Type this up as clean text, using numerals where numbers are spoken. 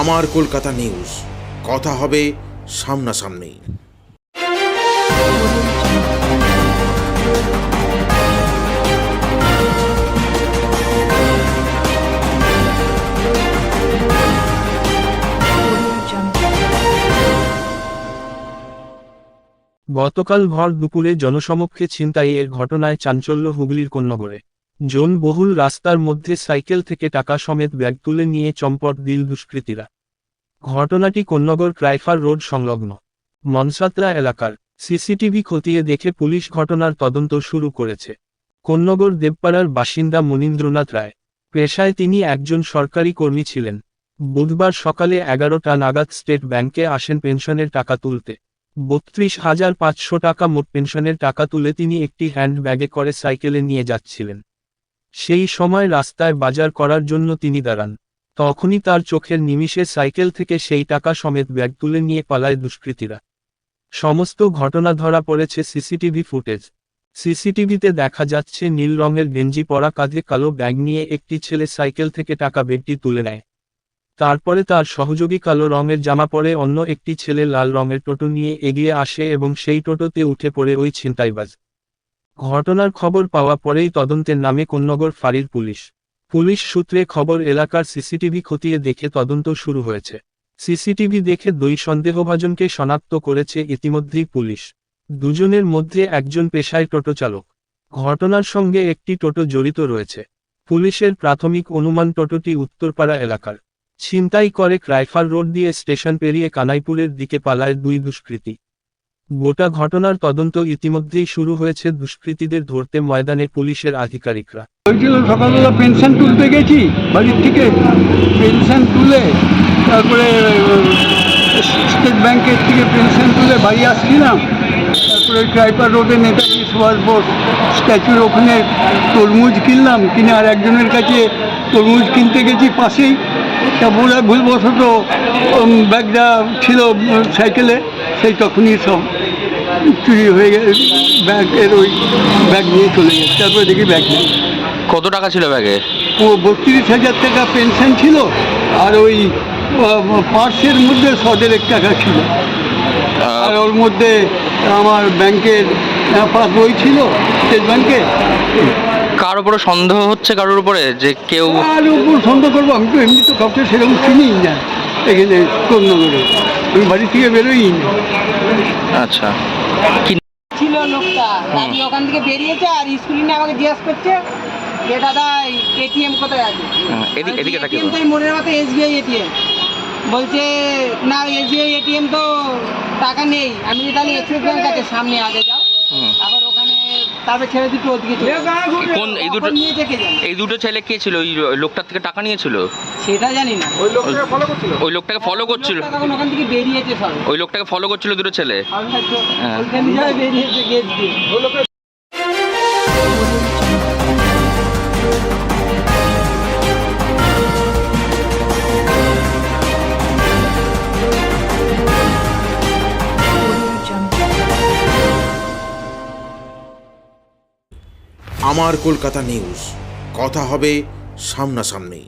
আমার কলকাতা নিউজ, কথা হবে সামনাসামনি। গতকাল ভর দুপুরে জনসমক্ষে ছিনতাইয়ের ঘটনায় চাঞ্চল্য হুগলির কোন্নগরে। জনবহুল রাস্তার মধ্যে সাইকেল থেকে টাকা সমেত ব্যাগ তুলে নিয়ে চম্পট দিল দুষ্কৃতীরা। ঘটনাটি কোন্নগর ক্রাইফার রোড সংলগ্ন মনসাতরা এলাকার। সিসিটিভি খতিয়ে দেখে পুলিশ ঘটনার তদন্ত শুরু করেছে। কোন্নগর দেবপাড়ার বাসিন্দা মনীন্দ্রনাথ রায়, পেশায় তিনি একজন সরকারি কর্মী ছিলেন। বুধবার সকালে 11টা নাগাদ স্টেট ব্যাংকে আসেন পেনশনের টাকা তুলতে। 32,500 টাকা মোট পেনশনের টাকা তুলে তিনি একটি হ্যান্ড ব্যাগে করে সাইকেলে নিয়ে যাচ্ছিলেন। সেই সময় রাস্তায় বাজার করার জন্য তিনি দাঁড়ান। তখনই তার চোখের নিমিষে সাইকেল থেকে সেই টাকা সমেত ব্যাগ তুলে নিয়ে পালায় দুষ্কৃতীরা। সমস্ত ঘটনা ধরা পড়েছে সিসিটিভি ফুটেজ। সিসিটিভিতে দেখা যাচ্ছে নীল রঙের গেঞ্জি পরা, কাঁধে কালো ব্যাগ নিয়ে একটি ছেলে সাইকেল থেকে টাকা ব্যাগটি তুলে নেয়। তারপরে তার সহযোগী কালো রঙের জামা পরে অন্য একটি ছেলে লাল রঙের টোটো নিয়ে এগিয়ে আসে এবং সেই টোটোতে উঠে পড়ে ওই ছিনতাইবাজ। ঘটনার খবর পাওয়া পরেই তদন্তের নামে কোন্নগর ফাঁড়ির পুলিশ। পুলিশ সূত্রে খবর, এলাকার সিসিটিভি খতিয়ে দেখে তদন্ত শুরু হয়েছে। সিসিটিভি দেখে দুই সন্দেহভাজনকে শনাক্ত করেছে ইতিমধ্যেই পুলিশ। দুজনের মধ্যে একজন পেশায় টোটো চালক। ঘটনার সঙ্গে একটি টোটো জড়িত রয়েছে। পুলিশের প্রাথমিক অনুমান টোটোটি উত্তরপাড়া এলাকার। ছিনতাই করে ক্রাইফার রোড দিয়ে স্টেশন পেরিয়ে কানাইপুরের দিকে পালায় দুই দুষ্কৃতী। গোটা ঘটনার তদন্ত ইতিমধ্যেই শুরু হয়েছে। দুষ্কৃতীদের ধরতে ময়দানে পুলিশের আধিকারিকরা। সকালবেলা পেনশন তুলতে গেছি বাড়ির থেকে, পেনশন তুলে তারপরে স্টেট ব্যাংকের থেকে পেনশন তুলে বাড়ি আসছিলাম। তারপরে ক্রাইফার রোডে নেতাজি সুভাষ বোস স্ট্যাচুর ওখানে তরমুজ কিনলাম, কিনে আর একজনের কাছে তরমুজ কিনতে গেছি পাশেই। তা ভুলবশত ব্যাগটা ছিল সাইকেলে, সেই তখনই সব চুরি হয়ে গেছে। ব্যাগের ওই ব্যাগ নিয়ে চলে গেছে। তারপরে দেখি ব্যাগ নেই। কত টাকা ছিল ব্যাগে? 32,000 টাকা পেনশন ছিল, আর ওই পার্সের মধ্যে 100 টাকা ছিল, আর ওর মধ্যে আমার ব্যাংকের পাসবই ছিল, স্টেট ব্যাংকে। কার উপরে সন্দেহ হচ্ছে? কারোর উপরে যে কেউ? আর উপর সন্দেহ করবো? আমি তো এমনি তো কাউকে সেরকম চিনিই না এখানে কোন্নগরে, আমি বাড়ি থেকে বেরোই না। আচ্ছা, ছিল লোকটা, আমি ওখান থেকে বেরিয়েছে আর স্কুলিনে আমাকে জিজ্ঞাসা করছে যে দাদা এটিএম কোথায় আছে। এদিকে এটিএম তো মনের মতো এসবিআই এটিএম। বলছে না, এসবিআই এটিএম তো টাকা নেই। আমি তাহলে এক্সিস ব্যাংক আছে সামনে, আগে যাও। আবার ওখানে তারপরে ছেলে দুটো ওদিকে কোন এই দুটো নিয়েছে কে জানে। এই দুটো ছেলে কে ছিল? ওই লোকটার থেকে টাকা নিয়েছিল সেটা জানি না। ওই লোকটাকে ফলো করছিল। তখন ওখান থেকে বেরিয়েছে সব। ওই লোকটাকে ফলো করছিল দুটো ছেলে। ওইখানে যাই বেরিয়েছে গেট দিয়ে। আমার কলকাতা নিউজ, কথা হবে সামনাসামনি।